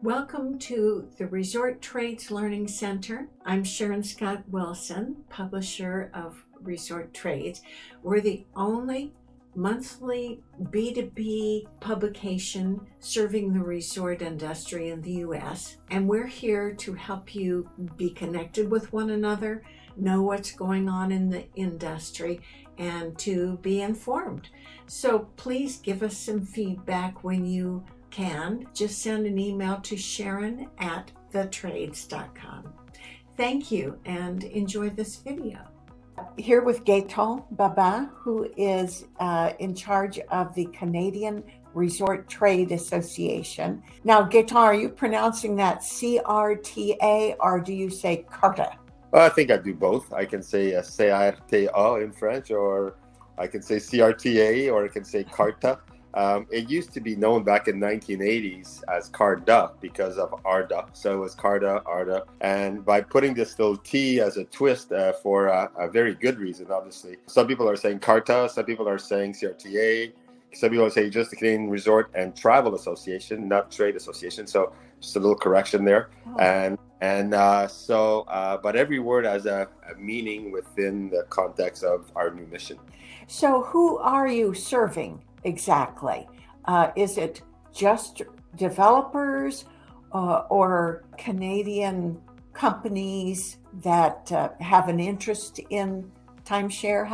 Welcome to the Resort Trades Learning Center. I'm Sharon Scott Wilson, publisher of Resort Trades. We're the only monthly B2B publication serving the resort industry in the U.S. And we're here to help you be connected with one another, know what's going on in the industry, and to be informed. So please give us some feedback when you can. Just send an email to Sharon at thetrades.com. Thank you and enjoy this video. Here with Gaetan Babin, who is in charge of the Canadian Resort Trade Association. Now, Gaetan, are you pronouncing that CRTA or do you say CRTA? Well, I think I do both. I can say CRTA in French, or I can say CRTA, or I can say CARTA. It used to be known back in 1980s as CARTA because of ARDA. So it was CARTA, ARDA. And by putting this little T as a twist for a very good reason, obviously. Some people are saying CARTA, some people are saying CRTA, some people are saying just the Canadian Resort and Travel Association, not Trade Association. So just a little correction there. Oh. But every word has a meaning within the context of our new mission. So who are you serving exactly? Is it just developers or Canadian companies that have an interest in timeshare?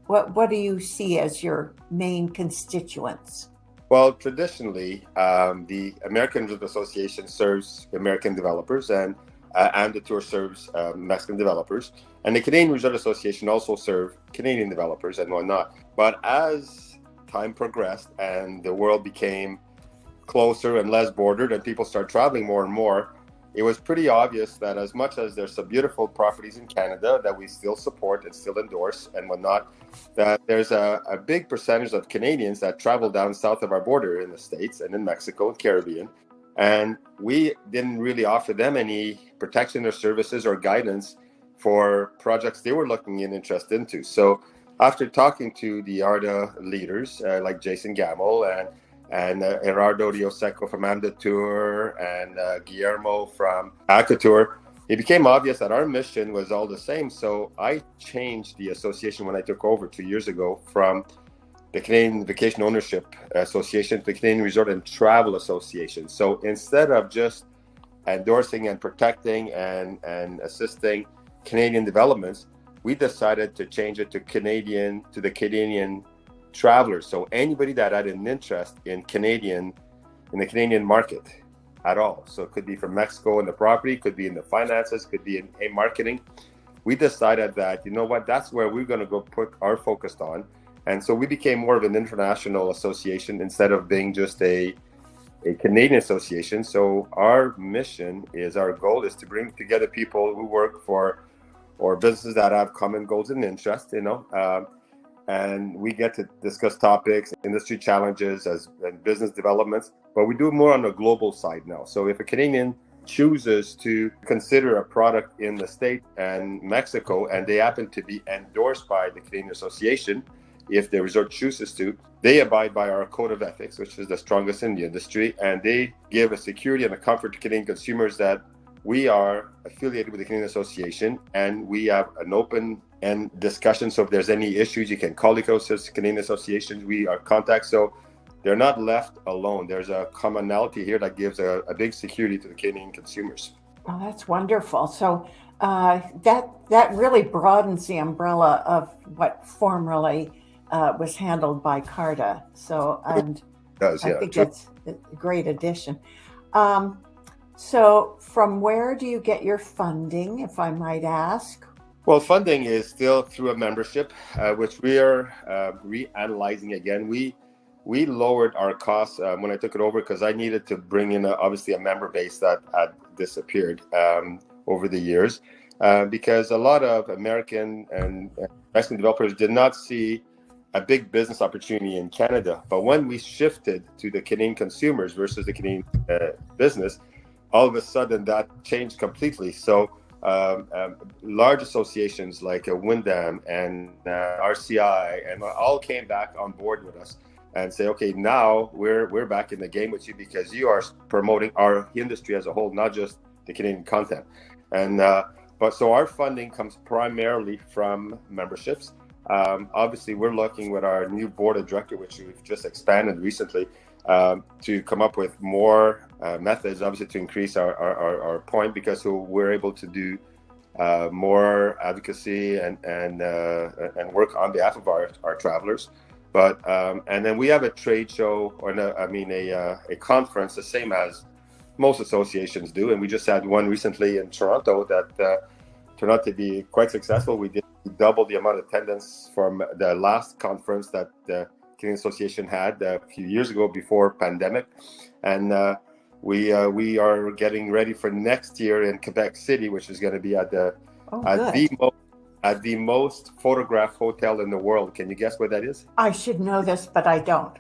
What do you see as your main constituents? Well, traditionally, the American Resort Association serves American developers, and the tour serves Mexican developers. And the Canadian Resort Association also serves Canadian developers and whatnot. But as time progressed and the world became closer and less bordered and people start traveling more and more, it was pretty obvious that as much as there's some beautiful properties in Canada that we still support and still endorse and whatnot, that there's a big percentage of Canadians that travel down south of our border in the States and in Mexico and Caribbean. And we didn't really offer them any protection or services or guidance for projects they were looking and interested into. So after talking to the ARDA leaders like Jason Gamble and Gerardo Dioseco from AmDetour and Guillermo from Acatour, it became obvious that our mission was all the same. So I changed the association when I took over 2 years ago from the Canadian Vacation Ownership Association to the Canadian Resort and Travel Association. So instead of just endorsing and protecting and assisting Canadian developments, we decided to change it to the Canadian travelers. So anybody that had an interest in the Canadian market at all. So it could be from Mexico in the property, could be in the finances, could be in marketing. We decided that, you know what, that's where we're going to go put our focus on. And so we became more of an international association instead of being just a Canadian association. So our goal is to bring together people who work for or businesses that have common goals and interests, and we get to discuss topics, industry challenges and business developments, but we do more on the global side now. So if a Canadian chooses to consider a product in the States and Mexico, and they happen to be endorsed by the Canadian Association, if the resort chooses to, they abide by our code of ethics, which is the strongest in the industry, and they give a security and a comfort to Canadian consumers that we are affiliated with the Canadian Association, and we have an open and discussion. So if there's any issues, you can call the Canadian Association. We are contact. So they're not left alone. There's a commonality here that gives a big security to the Canadian consumers. Oh, that's wonderful. So that really broadens the umbrella of what formerly was handled by CARTA. So I think that's a great addition. So from where do you get your funding, if I might ask? Well, funding is still through a membership, which we are reanalyzing again. We lowered our costs when I took it over because I needed to bring in obviously a member base that had disappeared over the years because a lot of American and Mexican developers did not see a big business opportunity in Canada. But when we shifted to the Canadian consumers versus the Canadian business, all of a sudden that changed completely. So large associations like Wyndham and RCI and all came back on board with us. and say, okay, now we're back in the game with you because you are promoting our industry as a whole, not just the Canadian content. And but so our funding comes primarily from memberships. Obviously, we're looking with our new board of directors, which we've just expanded recently, to come up with more methods, obviously, to increase our point, because we're able to do more advocacy and work on behalf of our travelers. But and then we have a trade show, or no, I mean a conference, the same as most associations do, and we just had one recently in Toronto that turned out to be quite successful. We did double the amount of attendance from the last conference that the Canadian Association had a few years ago before pandemic, and we are getting ready for next year in Quebec City, which is going to be at the most photographed hotel in the world. Can you guess what that is? I should know this, but I don't.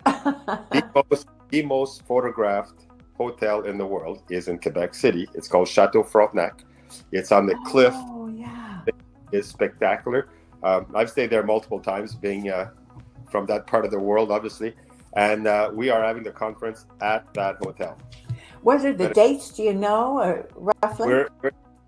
the most photographed hotel in the world is in Quebec City. It's called Chateau Frontenac. It's on the cliff. Oh, yeah. It's spectacular. I've stayed there multiple times, being from that part of the world, obviously. And we are having the conference at that hotel. What are the dates? Do you know, or roughly?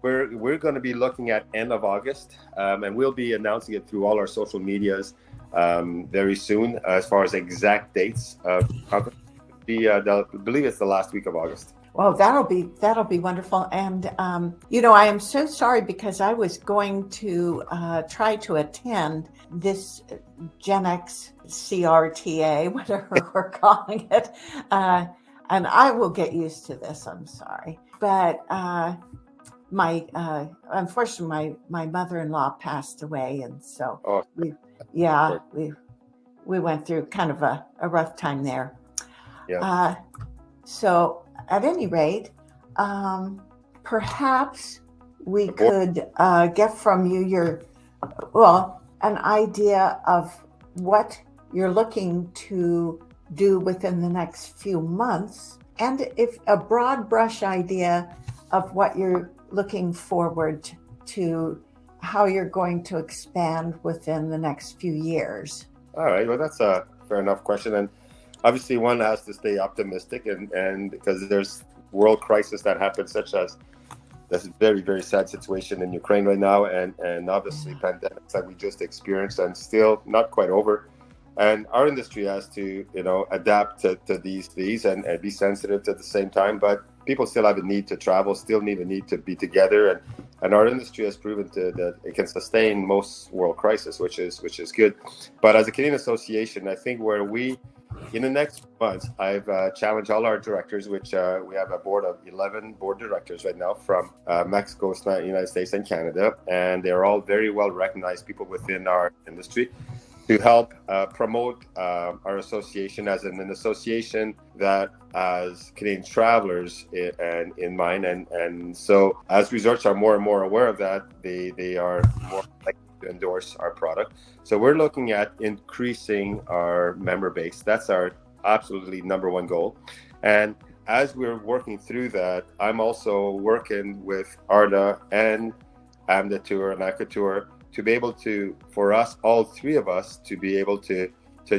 We're going to be looking at end of August, and we'll be announcing it through all our social medias very soon. As far as exact dates, I believe it's the last week of August. Well, that'll be wonderful. And I am so sorry, because I was going to try to attend this Gen X CRTA, whatever we're calling it, and I will get used to this. I'm sorry, but unfortunately, my mother-in-law passed away, and so we went through kind of a rough time there. Yeah. So at any rate, perhaps we could get from you an idea of what you're looking to do within the next few months, and if a broad brush idea of what you're looking forward to, how you're going to expand within the next few years. All right. Well, that's a fair enough question. And obviously one has to stay optimistic, and because there's world crisis that happens, such as this very, very sad situation in Ukraine right now, and obviously pandemics that we just experienced and still not quite over. And our industry has to, adapt to these and be sensitive at the same time. But people still have a need to travel, still need a need to be together, and our industry has proven that it can sustain most world crisis, which is good. But as a Canadian association, I think where in the next months, I've challenged all our directors, which we have a board of 11 board directors right now from Mexico, United States, and Canada, and they're all very well recognized people within our industry, to help promote our association as an association that has Canadian travelers in mind. And so as resorts are more and more aware of that, they are more likely to endorse our product. So we're looking at increasing our member base. That's our absolutely number one goal. And as we're working through that, I'm also working with ARDA and AMDA and ACATOUR to be able to, for us, all three of us, to be able to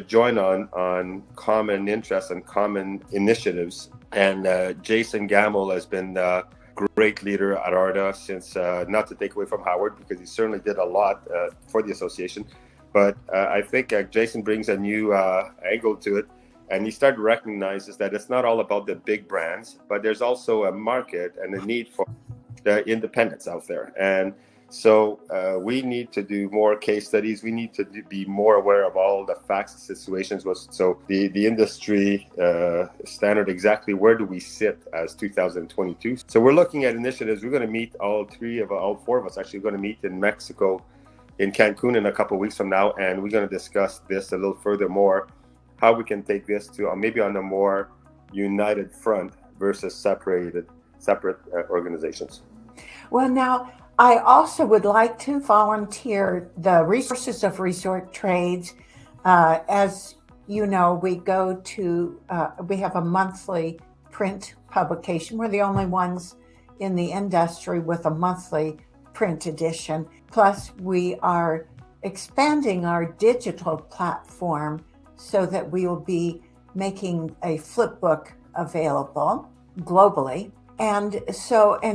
join on common interests and common initiatives. And Jason Gamble has been a great leader at ARDA since, not to take away from Howard, because he certainly did a lot for the association. But I think Jason brings a new angle to it. And he started to recognize that it's not all about the big brands, but there's also a market and a need for the independents out there. And so we need to do more case studies. We need to be more aware of all the facts and situations. So the industry standard, exactly where do we sit as 2022? So we're looking at initiatives. We're going to meet all four of us actually going to meet in Mexico, in Cancun in a couple of weeks from now. And we're going to discuss this a little further more, how we can take this to maybe on a more united front versus separate organizations. Well, now, I also would like to volunteer the resources of Resort Trades. As you know, we have a monthly print publication. We're the only ones in the industry with a monthly print edition. Plus, we are expanding our digital platform so that we will be making a flip book available globally. And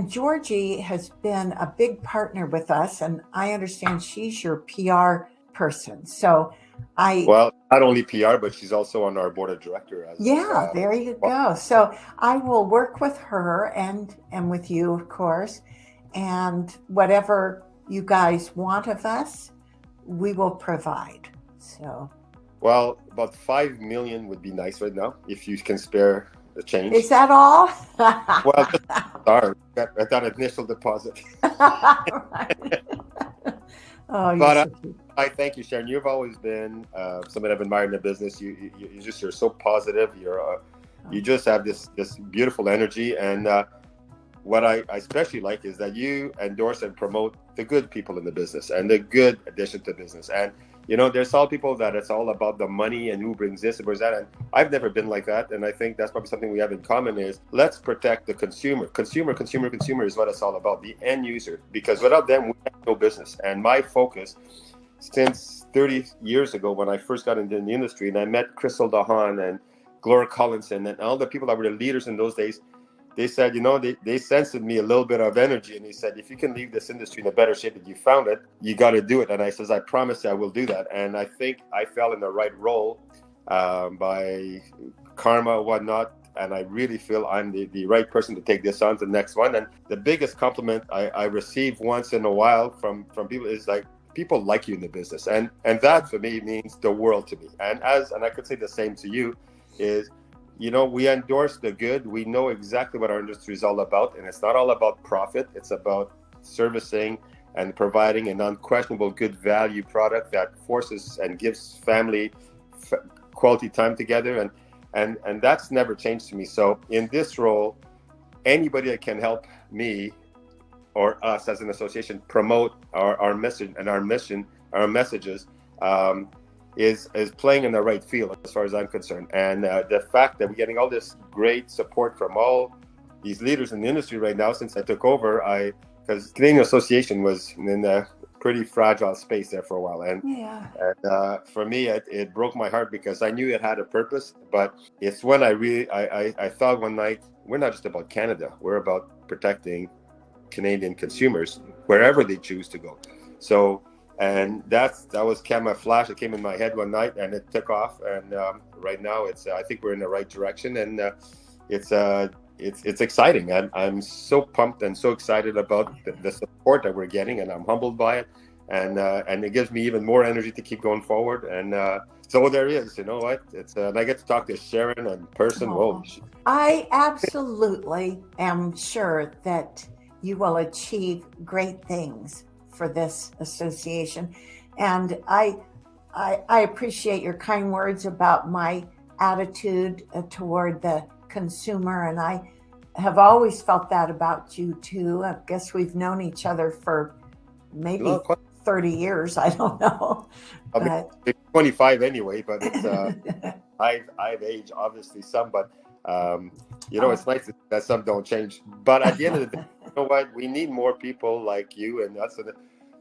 Georgie has been a big partner with us, and I understand she's your PR person. So Well, not only PR, but she's also on our board of directors. Yeah, there you go. So I will work with her and with you, of course, and whatever you guys want of us, we will provide. So, well, about 5 million would be nice right now if you can spare the change. Is that all? Well, just start at that initial deposit. Right. Oh, But I thank you, Sharon. You've always been somebody I've admired in the business. You're so positive. You just have this beautiful energy, and what I especially like is that you endorse and promote the good people in the business and the good addition to business. And there's all people that it's all about the money and who brings this and brings that. And I've never been like that. And I think that's probably something we have in common is let's protect the consumer. Consumer is what it's all about, the end user, because without them, we have no business. And my focus since 30 years ago, when I first got into the industry and I met Crystal Dahan and Gloria Collinson and all the people that were the leaders in those days, they said, they sensed in me a little bit of energy. And they said, if you can leave this industry in a better shape that you found it, you got to do it. And I says, I promise you I will do that. And I think I fell in the right role by karma, whatnot. And I really feel I'm the right person to take this on to the next one. And the biggest compliment I receive once in a while from people is like, people like you in the business. And that for me means the world to me. And I could say the same to you is, we endorse the good. We know exactly what our industry is all about. And it's not all about profit. It's about servicing and providing an unquestionable good value product that forces and gives family quality time together. And that's never changed to me. So in this role, anybody that can help me or us as an association promote our message and our mission, our messages, is playing in the right field as far as I'm concerned. And the fact that we're getting all this great support from all these leaders in the industry right now since I took over, because Canadian Association was in a pretty fragile space there for a while. And for me, it broke my heart because I knew it had a purpose. But it's when I thought one night, we're not just about Canada, we're about protecting Canadian consumers wherever they choose to go. So, and that was kind of a flash that came in my head one night, and it took off. And right now, I think we're in the right direction, and it's exciting. I'm so pumped and so excited about the support that we're getting, and I'm humbled by it, and it gives me even more energy to keep going forward. And so there is, what? And I get to talk to Sharon in person. Oh, I absolutely am sure that you will achieve great things for this association. And I appreciate your kind words about my attitude toward the consumer. And I have always felt that about you too. I guess we've known each other for maybe 30 years. I don't know. But 25 anyway, but it's I've aged obviously some, but it's nice that some don't change. But at the end of the day, you know what? We need more people like you and us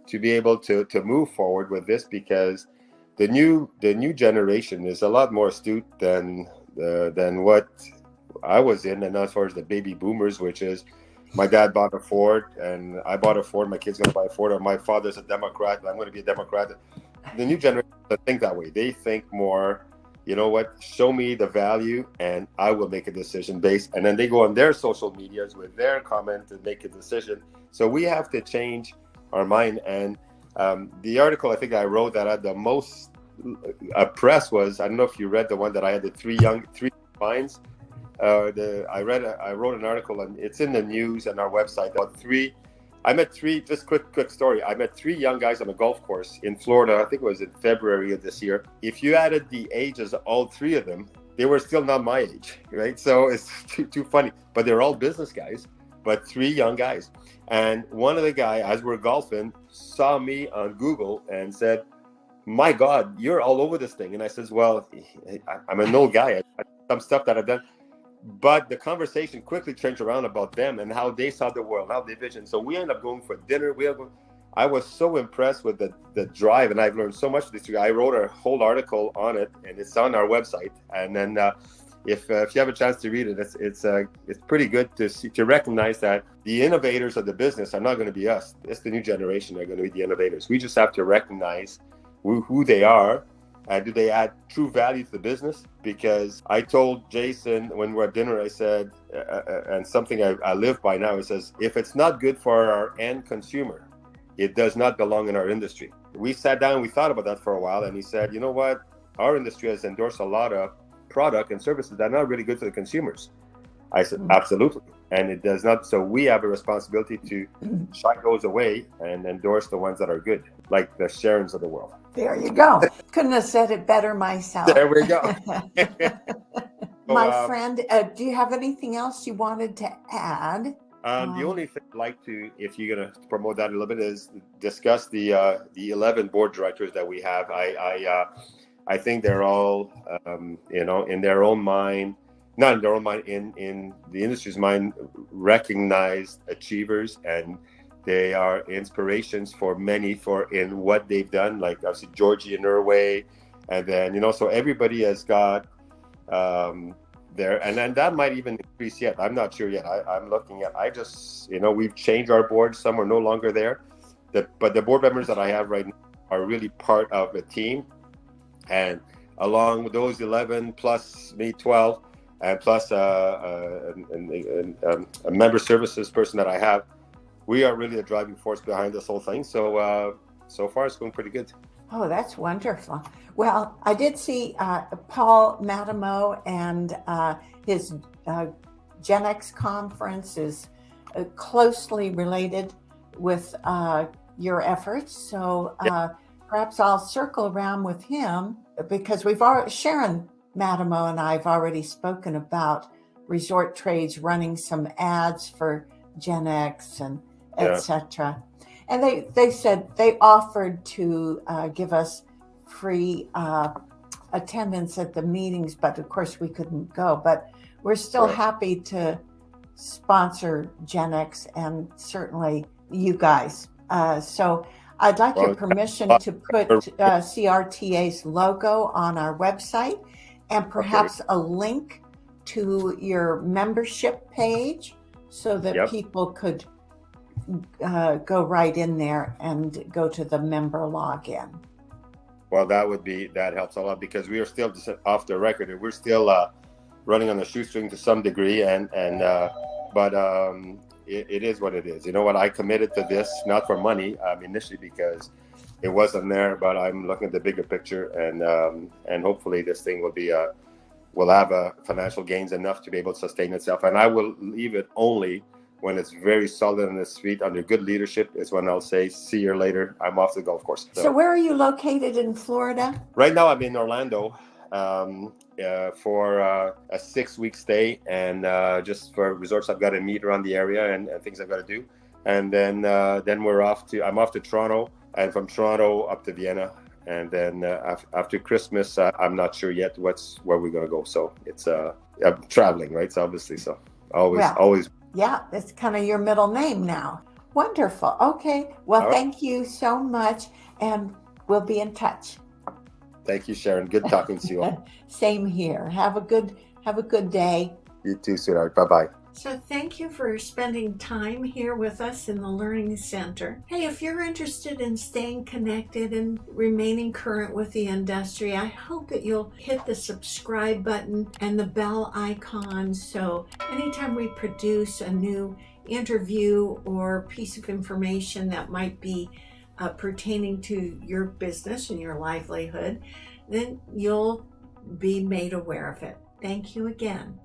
to be able to move forward with this, because the new generation is a lot more astute than what I was in, and as far as the baby boomers, which is my dad bought a Ford and I bought a Ford, my kid's going to buy a Ford, or my father's a Democrat, I'm going to be a Democrat. The new generation doesn't think that way. They think more, show me the value and I will make a decision based. And then they go on their social medias with their comment and make a decision. So we have to change our mind. And the article I think I wrote that had the most press was, I don't know if you read the one that I had the three minds. I wrote an article, and it's in the news and our website about I met three, just quick story. I met three young guys on a golf course in Florida. I think it was in February of this year. If you added the ages of all three of them, they were still not my age, right? So it's too funny. But they're all business guys, but three young guys. And one of the guys, as we're golfing, saw me on Google and said, "My God, you're all over this thing." And I says, "Well, I'm an old guy. I some stuff that I've done." But the conversation quickly changed around about them and how they saw the world, how they vision. So we end up going for dinner. I was so impressed with the drive, and I've learned so much this year. I wrote a whole article on it, and it's on our website. And then if you have a chance to read it, it's pretty good to recognize that the innovators of the business are not going to be us. It's the new generation that are going to be the innovators. We just have to recognize who they are. Do they add true value to the business? Because I told Jason when we were at dinner, I said, and something I live by now, it says, if it's not good for our end consumer, it does not belong in our industry. We sat down, we thought about that for a while, and he said, you know what? Our industry has endorsed a lot of product and services that are not really good for the consumers. I said, absolutely. And it does not. So we have a responsibility to shy those away and endorse the ones that are good, like the Sharons of the world. There you go. Couldn't have said it better myself. There we go. My friend, do you have anything else you wanted to add? The only thing I'd like to, if you're going to promote that a little bit, is discuss the 11 board directors that we have. I think they're all, in their own mind, not in their own mind, in the industry's mind, recognized achievers, and they are inspirations for many in what they've done, like obviously Georgie and Norway, and then, so everybody has got there, and then that might even increase yet. I'm not sure yet. I'm looking at, we've changed our board. Some are no longer there, but the board members that I have right now are really part of a team. And along with those 11 plus me 12 and plus a member services person that I have, we are really the driving force behind this whole thing. So so far it's going pretty good. Oh, that's wonderful. Well, I did see Paul Matamo and his Gen X conference is closely related with your efforts. So perhaps I'll circle around with him, because Sharon Matamo and I have already spoken about Resort Trades running some ads for Gen X and etc. And they said they offered to give us free attendance at the meetings, but of course we couldn't go. But we're still happy to sponsor Gen X and certainly you guys. So I'd like your permission to put CRTA's logo on our website and perhaps a link to your membership page so that people could go right in there and go to the member login. Well, that helps a lot, because we are still just off the record, and we're still running on the shoestring to some degree, but it is what it is. You know what? I committed to this not for money initially, because it wasn't there, but I'm looking at the bigger picture, and hopefully this thing will have financial gains enough to be able to sustain itself. And I will leave it only when it's very solid on its feet under good leadership is when I'll say, see you later, I'm off to the golf course. So where are you located in Florida? Right now I'm in Orlando for a 6-week stay, and just for resorts I've got to meet around the area and things I've got to do. And then I'm off to Toronto, and from Toronto up to Vienna. And then after Christmas, I'm not sure yet where we're going to go. So it's I'm traveling, right? So obviously, so always. Yeah, it's kind of your middle name now. Wonderful. Okay. Well, thank you so much, and we'll be in touch. Thank you, Sharon. Good talking to you all. Same here. Have a good day. You too, sweetheart. Bye-bye. So thank you for spending time here with us in the Learning Center. Hey, if you're interested in staying connected and remaining current with the industry, I hope that you'll hit the subscribe button and the bell icon, so anytime we produce a new interview or piece of information that might be pertaining to your business and your livelihood, then you'll be made aware of it. Thank you again.